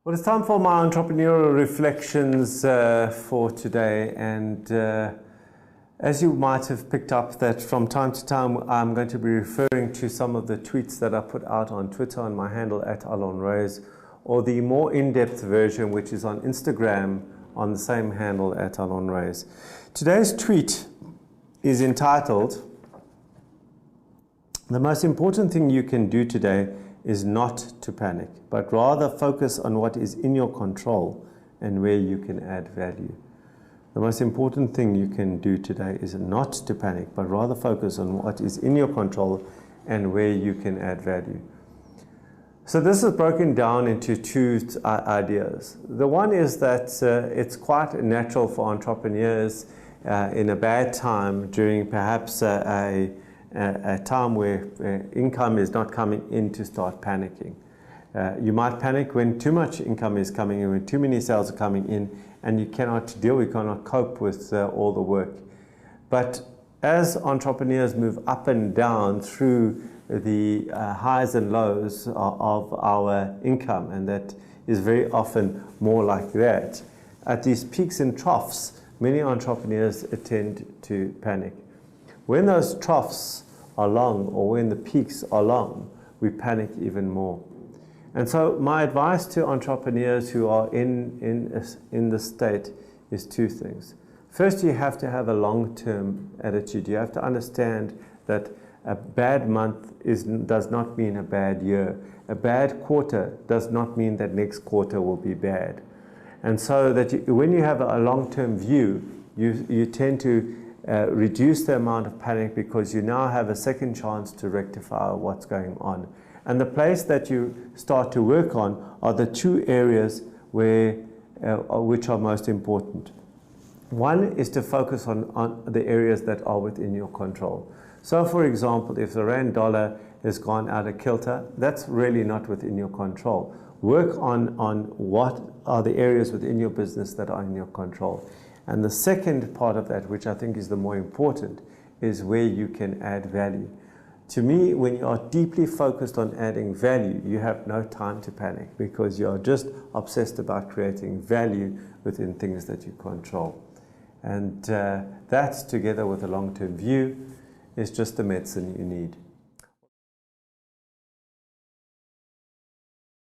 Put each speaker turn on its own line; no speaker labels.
Well, it's time for my entrepreneurial reflections for today, and as you might have picked up that from time to time I'm going to be referring to some of the tweets that I put out on Twitter on my handle @AlonRaise, or the more in-depth version which is on Instagram on the same handle @AlonRaise. Today's tweet is entitled, "The most important thing you can do today is not to panic, but rather focus on what is in your control and where you can add value." The most important thing you can do today is not to panic, but rather focus on what is in your control and where you can add value. So this is broken down into two ideas. The one is that it's quite natural for entrepreneurs in a bad time, during perhaps a time where income is not coming in, to start panicking. You might panic when too much income is coming in, when too many sales are coming in, and you cannot cope with all the work. But as entrepreneurs move up and down through the highs and lows of our income, and that is very often more like that, at these peaks and troughs, many entrepreneurs tend to panic. When those troughs are long, or when the peaks are long, we panic even more. And so my advice to entrepreneurs who are in this state is two things. First, you have to have a long-term attitude. You have to understand that a bad month does not mean a bad year. A bad quarter does not mean that next quarter will be bad. And so that when you have a long-term view, you tend to reduce the amount of panic, because you now have a second chance to rectify what's going on. And the place that you start to work on are the two areas which are most important. One is to focus on the areas that are within your control. So for example, if the rand dollar has gone out of kilter, that's really not within your control. Work on what are the areas within your business that are in your control. And the second part of that, which I think is the more important, is where you can add value. To me, when you are deeply focused on adding value, you have no time to panic, because you are just obsessed about creating value within things that you control. And that, together with a long-term view, is just the medicine you need.